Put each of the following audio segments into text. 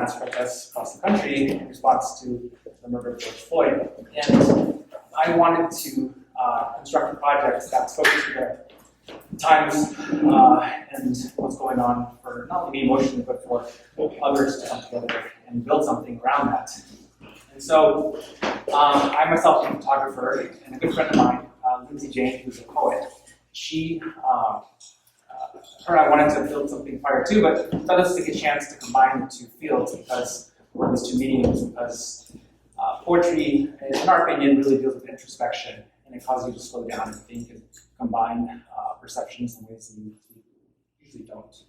mass protests across the country in response to the murder of George Floyd. And I wanted to construct a project that's focused on the times and what's going on for not only me emotionally, but for others to come together and build something around that. And so I myself am a photographer, and a good friend of mine, Lindsay Jane, who's a poet, she, her and I wanted to build something prior to, but thought this was a good chance to combine the two fields because, or these two mediums, because poetry, in our opinion, really deals with introspection, and it causes you to slow down and think and combine perceptions in ways that you usually don't.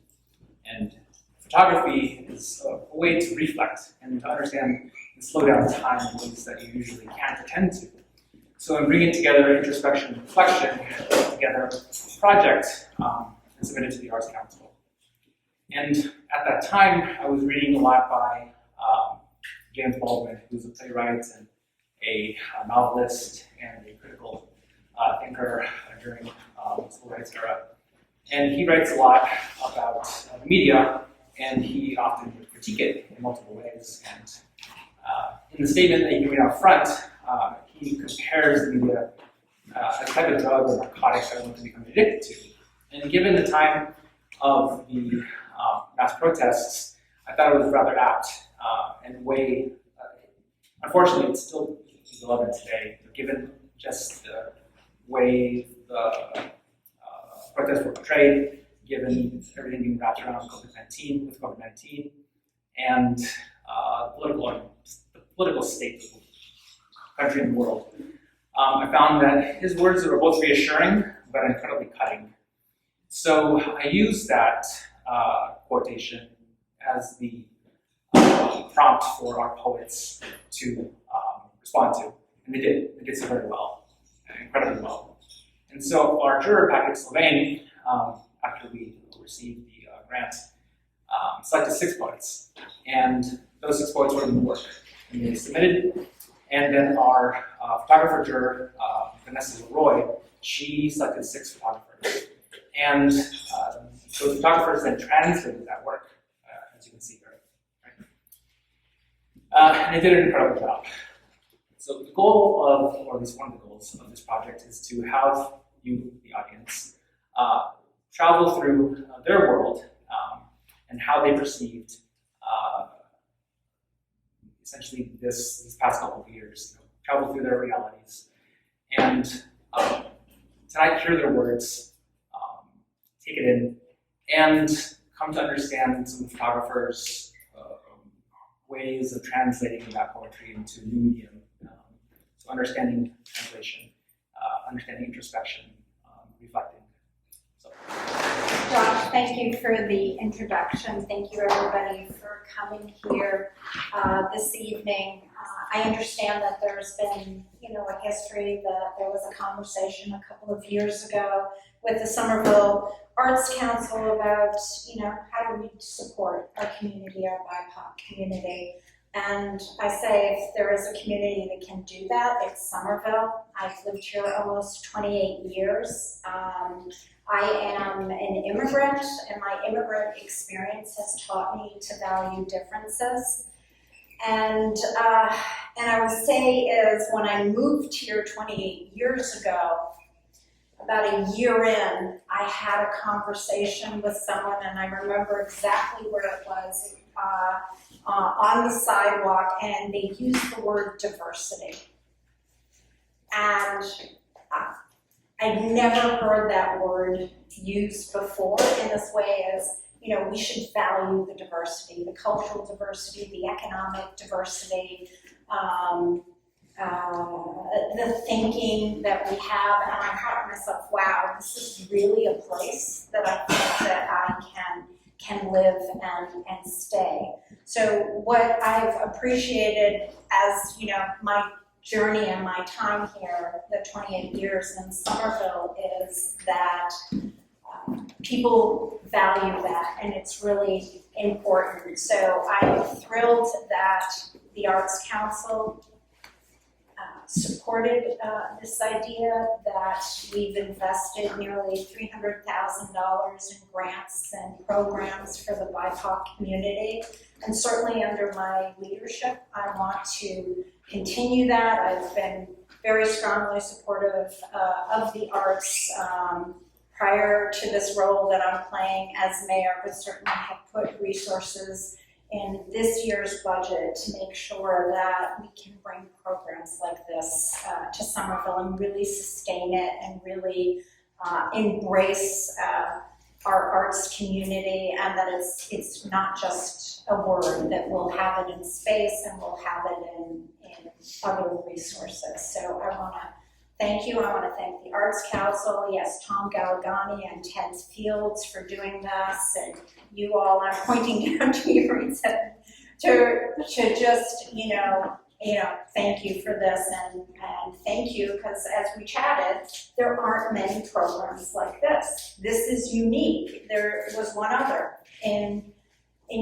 And photography is a way to reflect and to understand and slow down time in ways that you usually can't attend to. So in bringing together introspection and reflection, I put together a project and submitted to the Arts Council. And at that time, I was reading a lot by James Baldwin, who's a playwright and a novelist and a critical thinker during the civil rights era. And he writes a lot about the media, and he often would critique it in multiple ways. And in the statement that you can read out front, he compares the media as a type of drug or narcotic that one can become addicted to. And given the time of the mass protests, I thought it was rather apt and way, unfortunately, it's still relevant today, given just the way the protests were portrayed, given everything being wrapped around COVID-19, and the political state of the country and the world. I found that his words were both reassuring but incredibly cutting. So I used that quotation as the prompt for our poets to respond to, and they did. They did so very well, incredibly well. And so our juror, Patrick Sylvain, after we received the grant, selected 6 poets, and those 6 poets were in the work, and they submitted. And then our photographer juror, Vanessa Leroy, she selected 6 photographers. And those photographers then translated that work, as you can see here. Right? And they did an incredible job. So the goal of, or at least one of the goals of this project, is to have you, the audience, travel through their world and how they perceived essentially these past couple of years, travel through their realities. And tonight, hear their words, take it in, and come to understand some photographers' ways of translating that poetry into new medium. So understanding translation, understanding introspection, reflecting. So. Josh, thank you for the introduction. Thank you, everybody, for coming here this evening. I understand that there's been, a history that there was a conversation a couple of years ago with the Somerville Arts Council about, how do we support our community, our BIPOC community. And I say if there is a community that can do that, it's Somerville. I've lived here almost 28 years. I am an immigrant, and my immigrant experience has taught me to value differences. And I would say is when I moved here 28 years ago, about a year in, I had a conversation with someone, and I remember exactly where it was, on the sidewalk, and they used the word diversity. And I'd never heard that word used before in this way as, we should value the diversity, the cultural diversity, the economic diversity, the thinking that we have. And I thought to myself, wow, this is really a place that I think that I can live and stay. So what I've appreciated as, my journey and my time here, the 28 years in Somerville, is that people value that, and it's really important. So I'm thrilled that the Arts Council supported this idea, that we've invested nearly $300,000 in grants and programs for the BIPOC community. And certainly under my leadership, I want to continue that. I've been very strongly supportive of the arts prior to this role that I'm playing as mayor, but certainly have put resources in this year's budget to make sure that we can bring programs like this to Somerville and really sustain it and really embrace our arts community, and that it's not just a word, that we'll have it in space and we'll have it in other resources. So I want to thank you. I want to thank the Arts Council, yes, Tom Galagani and Ted Fields for doing this, and you all, I'm pointing down to you, Rita, to just, thank you for this, and thank you, because as we chatted, there aren't many programs like this. This is unique. There was one other in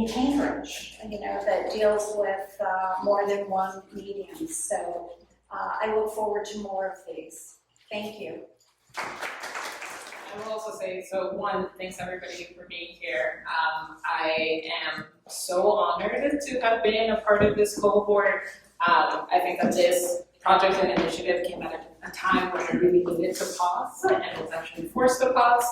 Cambridge, that deals with more than one medium. So I look forward to more of these. Thank you. I will also say, so one, thanks everybody for being here. I am so honored to have been a part of this cohort. I think that this project and initiative came at a time when I really needed to pause and was actually forced to pause.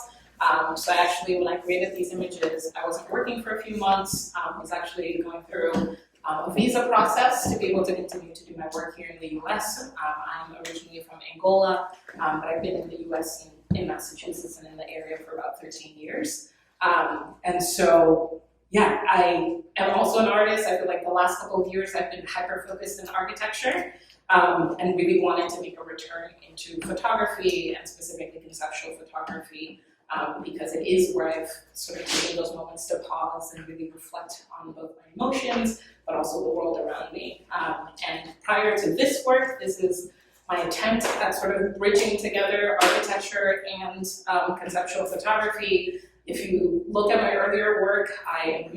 So actually, when I created these images, I wasn't working for a few months. I was actually going through a visa process to be able to continue to do my work here in the US. I'm originally from Angola, but I've been in the US in Massachusetts and in the area for about 13 years. And so, yeah, I am also an artist. I feel like the last couple of years I've been hyper-focused in architecture and really wanted to make a return into photography and specifically conceptual photography. Because it is where I've sort of taken those moments to pause and really reflect on both my emotions, but also the world around me. And prior to this work, this is my attempt at sort of bridging together architecture and conceptual photography. If you look at my earlier work, I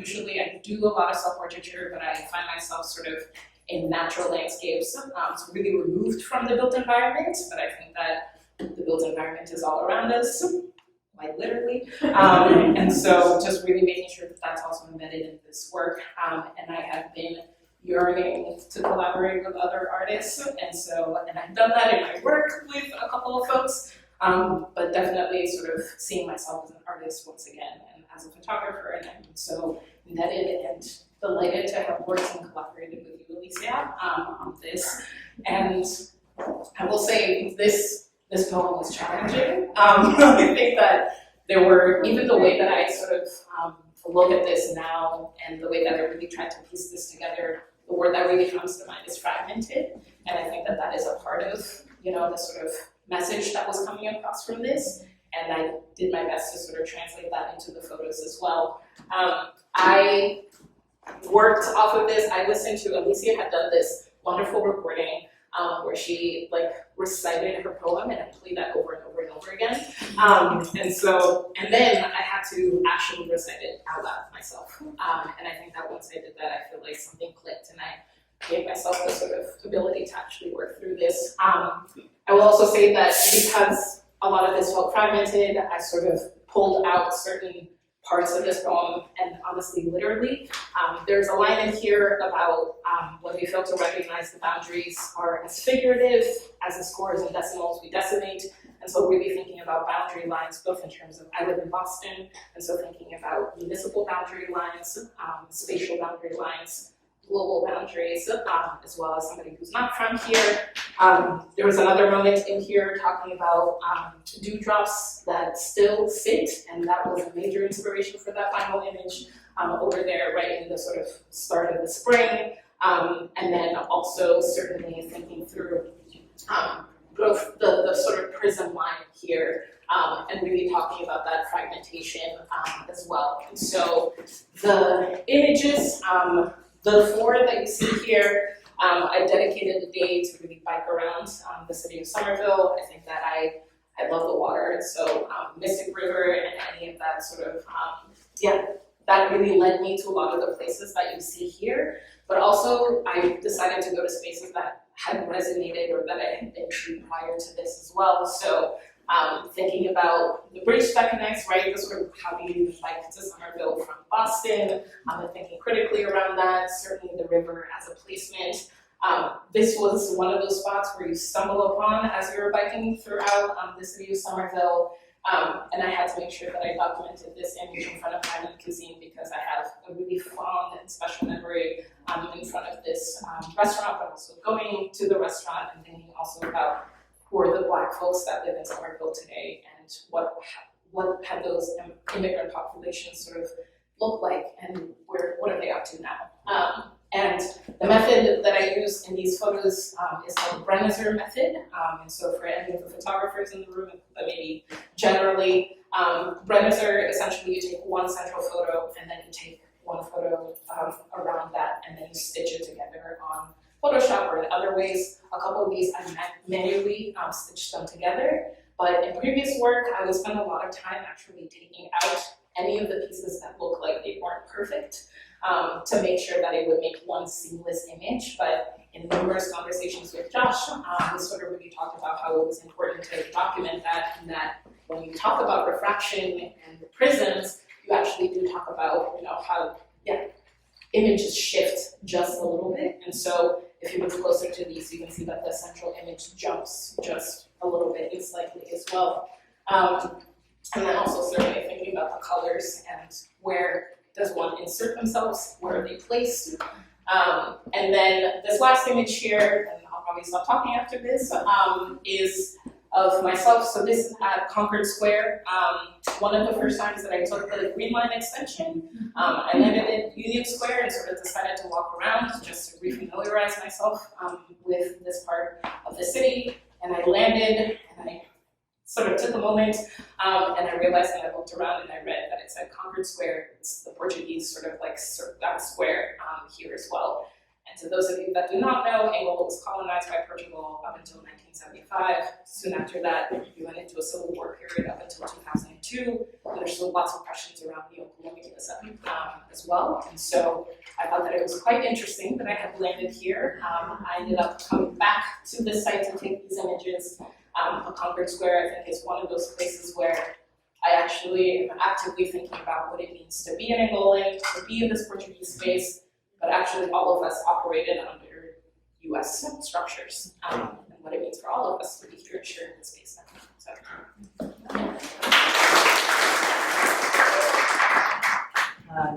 do a lot of self-portraiture, but I find myself sort of in natural landscapes, so really removed from the built environment, but I think that the built environment is all around us. Quite literally, and so just really making sure that that's also embedded in this work, and I have been yearning to collaborate with other artists, and I've done that in my work with a couple of folks, but definitely sort of seeing myself as an artist once again, and as a photographer, and I'm so indebted and delighted to have worked and collaborated with you, Alysia, on this, and I will say this poem was challenging. I think that there were, even the way that I sort of look at this now and the way that I really tried to piece this together, the word that really comes to mind is fragmented. And I think that that is a part of, the sort of message that was coming across from this. And I did my best to sort of translate that into the photos as well. I worked off of this. I listened to, Alysia had done this wonderful recording where she recited her poem, and I played that over and over and over again. And then I had to actually recite it out loud myself. And I think that once I did that, I feel like something clicked, and I gave myself the sort of ability to actually work through this. I will also say that because a lot of this felt fragmented, I sort of pulled out certain parts of this poem, and honestly, literally. There's a line in here about when we fail to recognize the boundaries are as figurative as the scores and decimals we decimate. And so really thinking about boundary lines, both in terms of, I live in Boston, and so thinking about municipal boundary lines, spatial boundary lines, global boundaries, as well as somebody who's not from here. There was another moment in here talking about dewdrops that still sit, and that was a major inspiration for that final image over there, right in the sort of start of the spring. And then also certainly thinking through both the sort of prism line here, and really talking about that fragmentation as well. And so the images, the four that you see here, I dedicated the day to really bike around the city of Somerville. I think that I love the water, and so Mystic River and any of that sort of, that really led me to a lot of the places that you see here. But also, I decided to go to spaces that had resonated or that I had been true prior to this as well. So thinking about the British Beckonects, right, the sort of how do you bike to Somerville from Boston, and thinking critically around that, certainly the river as a placement. This was one of those spots where you stumble upon as you were biking throughout the city of Somerville. And I had to make sure that I documented this image in front of Highland Cuisine because I have a really fond and special memory in front of this restaurant, but also going to the restaurant and thinking also about who are the Black folks that live in Somerville today and what had those immigrant populations sort of look like and what are they up to now. And the method that I use in these photos is called the Brenneser method. And so for any of the photographers in the room, but maybe generally, Brenneser, essentially you take one central photo and then you take one photo around that and then you stitch it together on Photoshop or in other ways. A couple of these I manually stitched them together. But in previous work, I would spend a lot of time actually taking out any of the pieces that look like they weren't perfect. To make sure that it would make one seamless image, but in numerous conversations with Josh, we sort of really talked about how it was important to document that, and that when you talk about refraction and the prisms, you actually do talk about, how images shift just a little bit. And so if you move closer to these, you can see that the central image jumps just a little bit slightly as well. And then also certainly thinking about the colors and where does one insert themselves? Where are they placed? And then this last image here, and I'll probably stop talking after this, is of myself. So this is at Concord Square. One of the first times that I took the Green Line extension, I landed at Union Square and sort of decided to walk around just to refamiliarize myself with this part of the city. And I landed and I sort of took a moment and I realized that I looked around and I read that it said Concord Square. It's the Portuguese sort of like that square here as well. And to those of you that do not know, Angola was colonized by Portugal up until 1975. Soon after that, we went into a civil war period up until 2002. And there's still lots of questions around neo-colonialism as well. And so I thought that it was quite interesting that I had landed here. I ended up coming back to this site to take these images. Concord Square, I think, is one of those places where I actually am actively thinking about what it means to be an Angolan, to be in this Portuguese space, but actually all of us operated under US structures, and what it means for all of us to be here and share in this space now.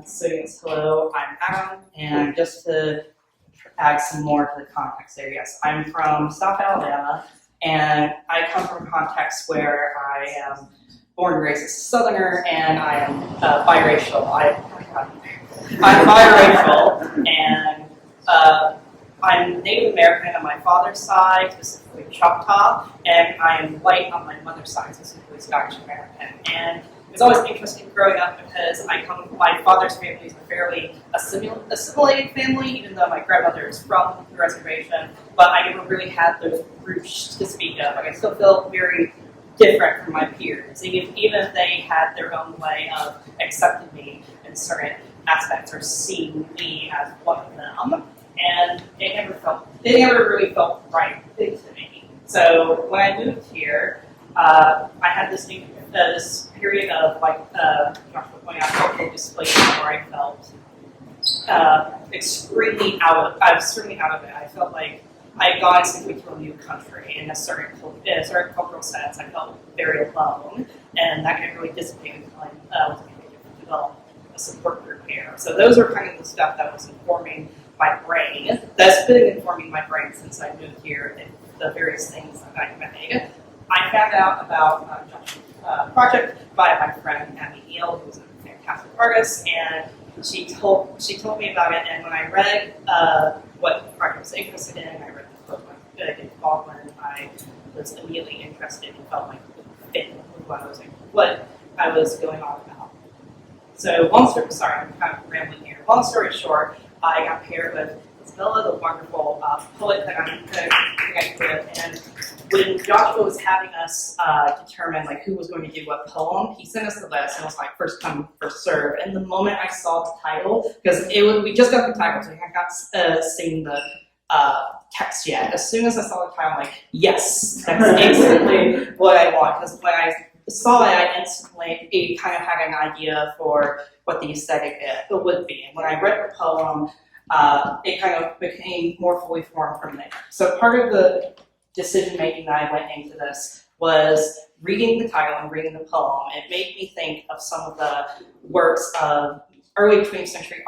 So yes, hello, I'm Adam, and just to add some more to the context there, yes, I'm from South Alabama, and I come from a context where I am born and raised as a Southerner, and I am biracial. I'm biracial, and I'm Native American on my father's side, specifically Choctaw, and I am white on my mother's side, specifically Scottish American. And it's always interesting growing up because my father's family is a fairly assimilated family, even though my grandmother is from the reservation, but I never really had those roots to speak of. Like, I still feel very different from my peers, even if they had their own way of accepting me in certain aspects or seeing me as one of them, and they never really felt right to me. So when I moved here, I had this period of, like Joshua pointed out, cultural displacement where I felt extremely out of it. I felt like I had gone simply to a new country in a certain cultural sense. I felt very alone, and that kind of really dissipated until I was able to develop a support group here. So those are kind of the stuff that was informing my brain. That's been informing my brain since I moved here, and the various things that I made. I found out about Josh's project by my friend Abby Neal, who's a fantastic artist, and she told me about it. And when I read what the project was interested in, I read the book by David Baldwin, I was immediately interested and felt like it fit with what I was going on about. So I'm kind of rambling here. Long story short, I got paired with Isabella, the wonderful poet that I'm connected with, and when Joshua was having us determine like who was going to do what poem, he sent us the list, and it was like first come, first serve. And the moment I saw the title, because we just got the title, so I got seeing the text yet. As soon as I saw the title, I'm like, yes, that's instantly what I want. Because when I saw it, I instantly kind of had an idea for what the aesthetic would be. And when I read the poem, it kind of became more fully formed from there. So part of the decision making that I went into this was reading the title and reading the poem. It made me think of some of the works of early 20th century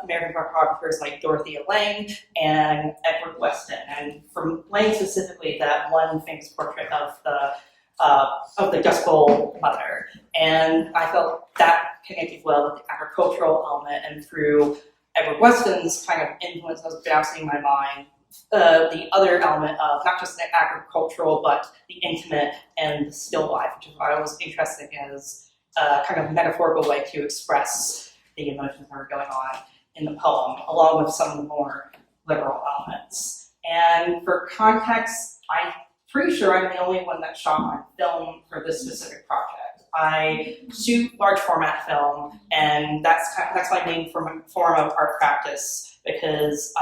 American photographers like Dorothea Lange and Edward Weston. And from Lange specifically, that one famous portrait of the Dust Bowl mother. And I felt that connected well with the agricultural element, and through Edward Weston's kind of influence that was bouncing in my mind, the other element of not just the agricultural, but the intimate and the still life, which is why I was interested in as a kind of metaphorical way to express the emotions that are going on in the poem, along with some of the more literal elements. And for context, I'm pretty sure I'm the only one that shot my film for this specific project. I shoot large format film, and that's my main form of art practice, because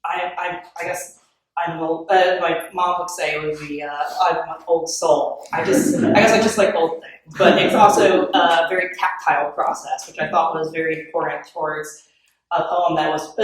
I guess I'm like mom would say it would be I'm an old soul. I guess I just like old things, but it's also a very tactile process, which I thought was very important towards a poem that was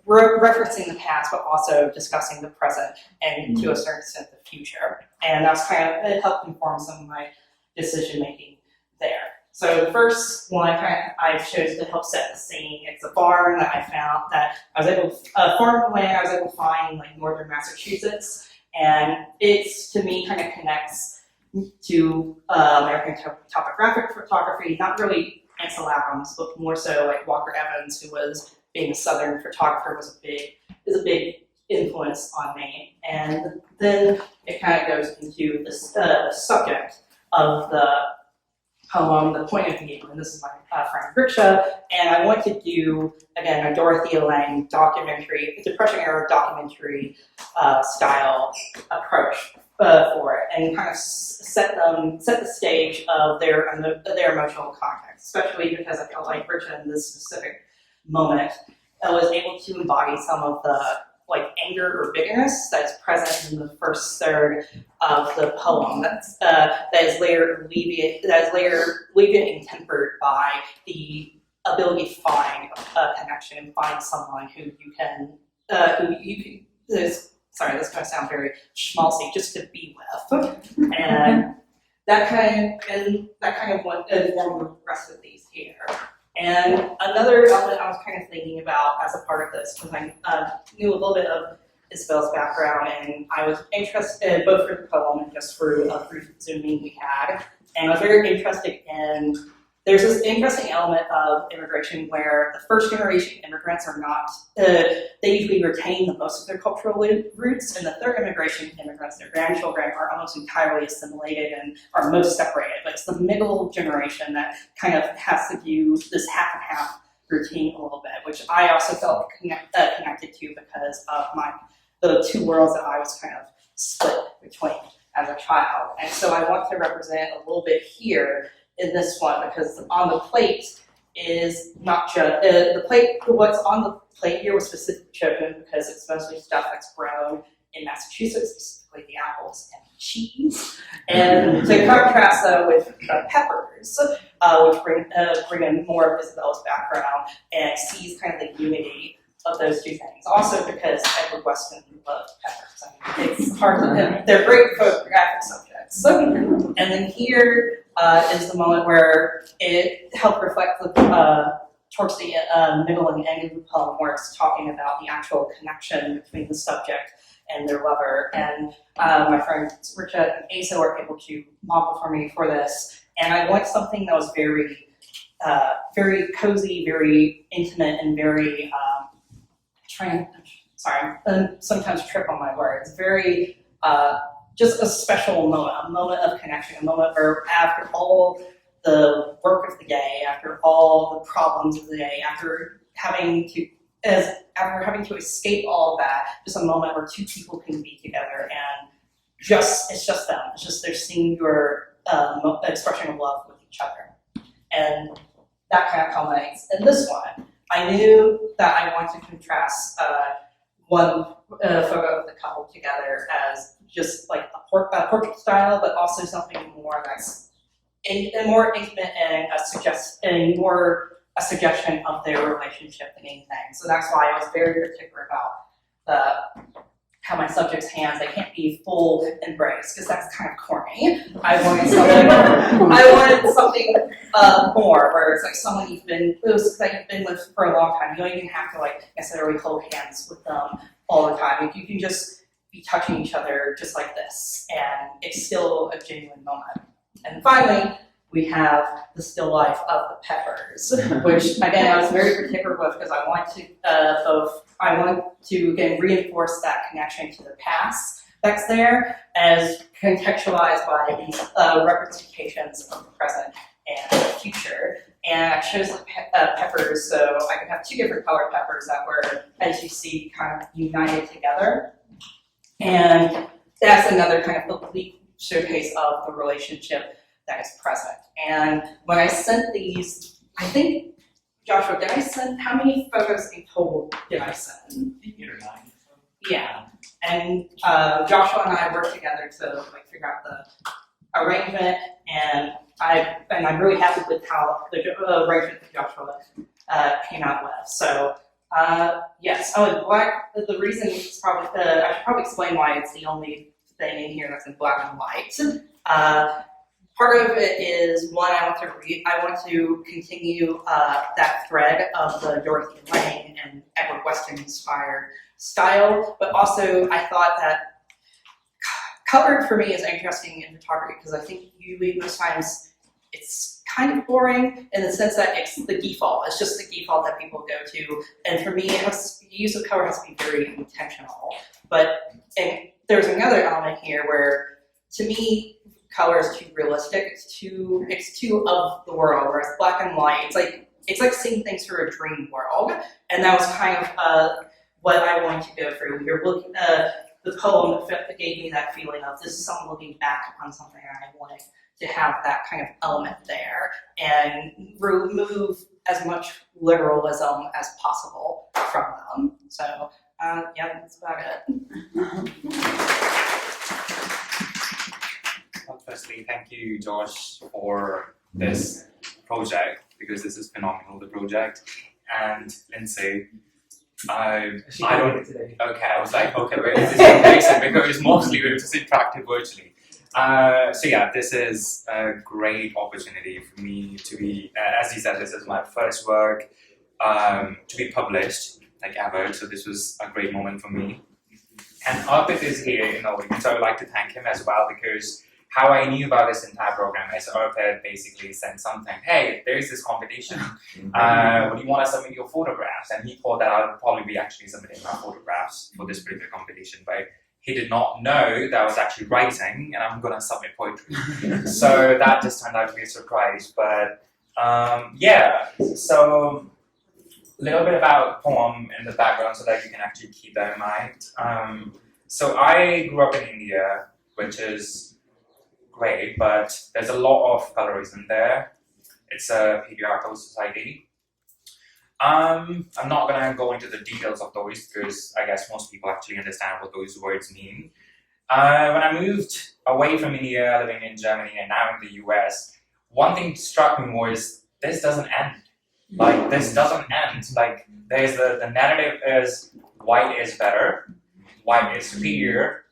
referencing the past, but also discussing the present and to a certain extent the future. And that's it helped inform some of my decision making there. So the first one I chose to help set the scene. It's a barn that I found that I was able to farmland I was able to find like northern Massachusetts, and it's to me kind of connects to American topographic photography, not really Ansel Adams, but more so like Walker Evans, who was being a southern photographer, is a big influence on me. And then it kind of goes into the subject of the poem, the point of view, and this is my friend Riksha, and I want to do, again, a Dorothea Lange documentary, Depression era documentary style approach for it, and kind of set the stage of their emotional context, especially because I felt like Riksha in this specific moment was able to embody some of the like anger or bitterness that's present in the first third of the poem. That is later alleviated and tempered by the ability to find a connection and find someone who you can sorry, this is going to sound very schmaltzy, just to be with, and that kind of what informed the rest of these here. And another element I was kind of thinking about as a part of this, because I knew a little bit of Isabella's background, and I was interested both for the poem and just for a brief Zoom meeting we had. And I was very interested in, there's this interesting element of immigration where the first generation immigrants are not, they usually retain the most of their cultural roots, and the third generation immigrants, their grandchildren, are almost entirely assimilated and are most separated. But it's the middle generation that kind of has to view this half and half routine a little bit, which I also felt connected to because of the two worlds that I was kind of split between as a child. And so I want to represent a little bit here in this one, because on the plate is not just the plate. What's on the plate here was specifically chosen because it's mostly stuff that's grown in Massachusetts, specifically the apples and the cheese. And to contrast that with peppers, which bring in more of Isabella's background and sees kind of the unity of those two things. Also because Edward Weston loved peppers. I mean, it's hard to, they're great photographic subjects. And then here is the moment where it helped reflect towards the middle and end of the poem, where it's talking about the actual connection between the subject and their lover. And my friends Richard and Asa were able to model for me for this. And I want something that was very, very cozy, very intimate, and very sometimes trip on my words. Very, just a special moment, a moment of connection, a moment where after all the work of the day, after all the problems of the day, after having to escape all of that, just a moment where two people can be together and it's just them. It's just they're seeing your expression of love with each other. And that kind of culminates in this one. I knew that I wanted to contrast one photo of the couple together as just like a portrait style, but also something more that's more intimate and a suggestion of their relationship than anything. So that's why I was very particular about how my subject's hands, they can't be full embrace, because that's kind of corny. I wanted something more, where it's like someone you've been with for a long time. You don't even have to like necessarily hold hands with them all the time. Like, you can just be touching each other just like this, and it's still a genuine moment. And finally, we have the still life of the Peppers, which again I was very particular with because I want to again reinforce that connection to the past that's there, as contextualized by these representations of the present and the future. And I chose the peppers so I could have two different colored peppers that were, as you see, kind of united together. And that's another kind of oblique showcase of the relationship that is present. And when I sent these, I think, Joshua, did I send, how many photos in total did I send? 8 or 9. Yeah, and Joshua and I worked together to like figure out the arrangement, and I'm really happy with how the arrangement that Joshua came out with. So yes, black. The reason is probably I should probably explain why it's the only thing in here that's in black and white. Part of it is one, I want to continue that thread of the Dorothy Lang and Edward Weston inspired style, but also I thought that color for me is interesting in photography because I think usually most times it's kind of boring in the sense that it's the default. It's just the default that people go to, and for me, the use of color has to be very intentional. And there's another element here where, to me, color is too realistic. It's too of the world. Whereas black and white, it's like seeing things through a dream world, and that was kind of what I wanted to go through. You're looking the poem that gave me that feeling of this is someone looking back upon something, and I wanted to have that kind of element there and remove as much literalism as possible from them. So yeah, that's about it. Well, firstly, thank you, Josh, for this project, because this is phenomenal, the project. And Lindsay, I don't, today. okay, I was like, okay, wait, is this in person? Because mostly we're just interacting virtually. So yeah, this is a great opportunity for me to be, as he said, this is my first work to be published, like ever, so this was a great moment for me. And ArtBeat is here in the audience, so I would like to thank him as well, because how I knew about this entire program is ArtBeat basically sent something, hey, there is this competition, do you want to submit your photographs? And he thought that I would probably be actually submitting my photographs for this particular competition, but he did not know that I was actually writing and I'm going to submit poetry. So that just turned out to be a surprise. But yeah, so a little bit about the poem in the background so that you can actually keep that in mind. So I grew up in India, which is great, but there's a lot of colorism there. It's a patriarchal society. I'm not gonna go into the details of those because I guess most people actually understand what those words mean. When I moved away from India, living in Germany and now in the US, one thing struck me was this doesn't end. Like, this doesn't end. Like, there's the narrative is white is better, white is superior,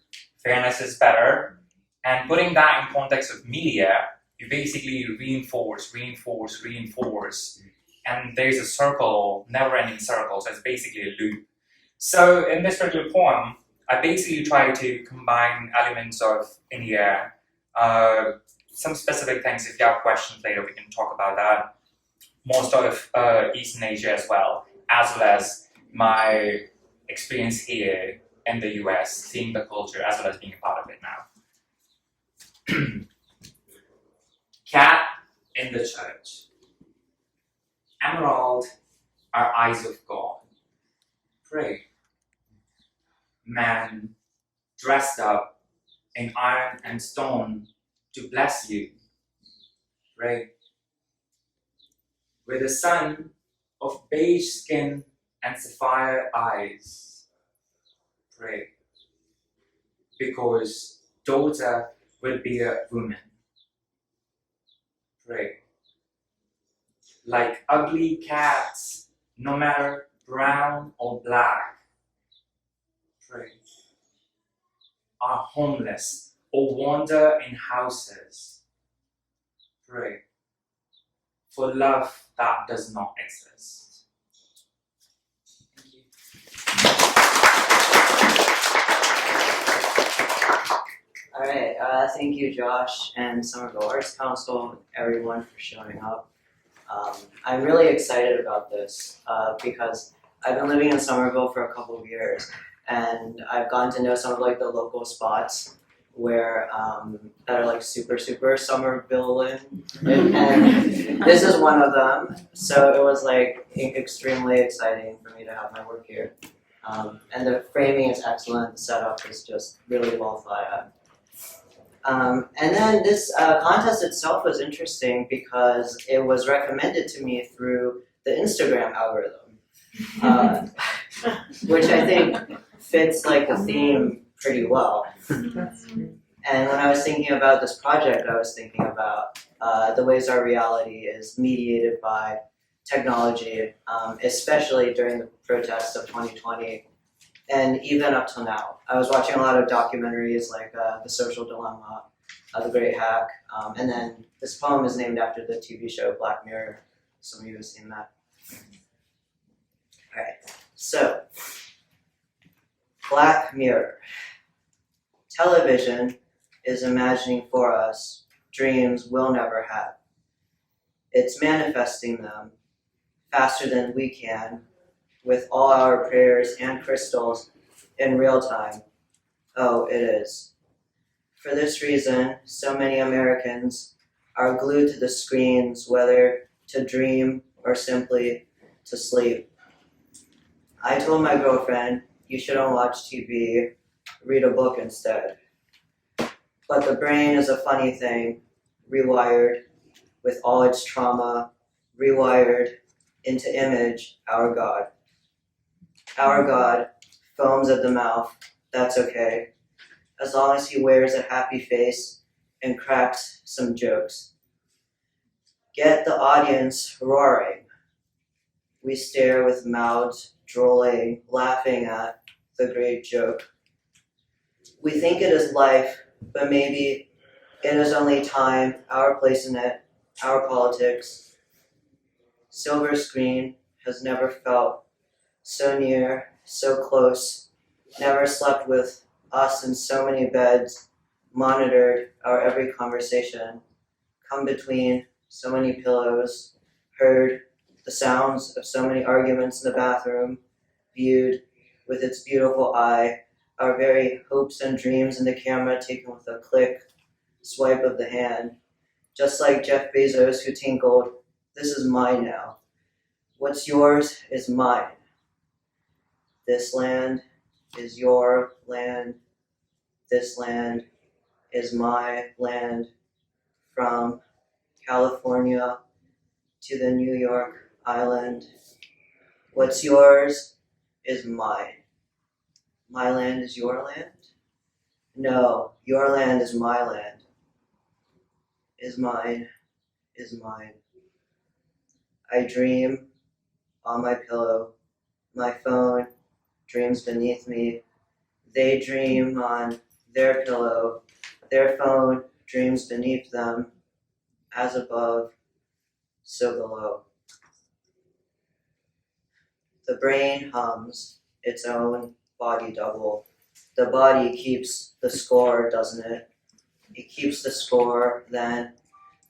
fairness is better. And putting that in context of media, you basically reinforce. And there's a circle, never-ending circle, so it's basically a loop. So in this particular poem, I basically try to combine elements of India, some specific things. If you have questions later, we can talk about that. Most of Eastern Asia as well as my experience here in the US, seeing the culture as well as being a part of it now. Cat in the church. Emerald are eyes of God. Pray. Man dressed up in iron and stone to bless you. Pray. With a sun of beige skin and sapphire eyes. Pray. Because daughter will be a woman. Pray. Like ugly cats, no matter brown or black. Pray. Are homeless or wander in houses. Pray. For love that does not exist. Thank you. All right, thank you, Josh and Somerville Arts Council, everyone for showing up. I'm really excited about this because I've been living in Somerville for a couple of years, and I've gotten to know some of like the local spots where that are like super Somervillian, and this is one of them. So it was like extremely exciting for me to have my work here, and the framing is excellent. The setup is just really well thought out. And then this contest itself was interesting because it was recommended to me through the Instagram algorithm, which I think fits like the theme pretty well. And when I was thinking about this project, I was thinking about the ways our reality is mediated by technology, especially during the protests of 2020. And even up till now, I was watching a lot of documentaries like The Social Dilemma, The Great Hack, and then this poem is named after the TV show Black Mirror. Some of you have seen that. All right, so Black Mirror. Television is imagining for us dreams we'll never have. It's manifesting them faster than we can, with all our prayers and crystals in real time. Oh, it is. For this reason, so many Americans are glued to the screens, whether to dream or simply to sleep. I told my girlfriend, you shouldn't watch TV, read a book instead. But the brain is a funny thing, rewired with all its trauma, rewired into image our God. Our God foams at the mouth, that's okay, as long as he wears a happy face and cracks some jokes. Get the audience roaring. We stare with mouths drooling, laughing at the great joke. We think it is life, but maybe it is only time, our place in it, our politics. Silver screen has never felt so near, so close, never slept with us in so many beds, monitored our every conversation, come between so many pillows, heard the sounds of so many arguments in the bathroom, viewed with its beautiful eye, our very hopes and dreams in the camera taken with a click, swipe of the hand, just like Jeff Bezos who tinkled, this is mine now. What's yours is mine. This land is your land. This land is my land. From California to the New York Island. What's yours is mine. My land is your land? No, your land is my land. Is mine, is mine. I dream on my pillow. My phone dreams beneath me. They dream on their pillow. Their phone dreams beneath them. As above, so below. The brain hums its own body double. The body keeps the score, doesn't it? It keeps the score. Then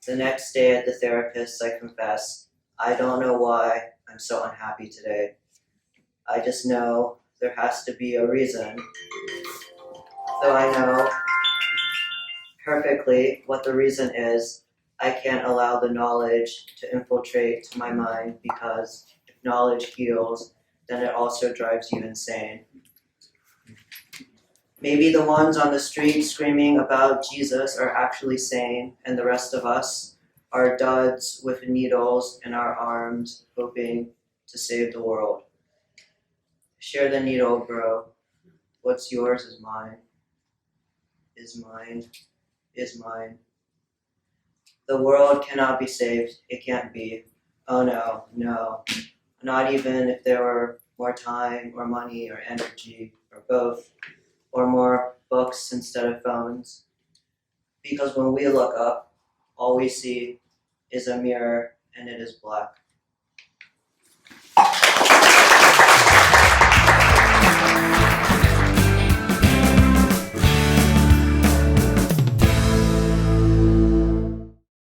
the next day at the therapist, I confess, I don't know why I'm so unhappy today. I just know there has to be a reason. Though I know perfectly what the reason is, I can't allow the knowledge to infiltrate my mind, because if knowledge heals, then it also drives you insane. Maybe the ones on the street screaming about Jesus are actually sane, and the rest of us are duds with needles in our arms, hoping to save the world. Share the needle, bro. What's yours is mine, is mine, is mine. The world cannot be saved, it can't be. Oh no, no. Not even if there were more time or money or energy or both, or more books instead of phones. Because when we look up, all we see is a mirror and it is black.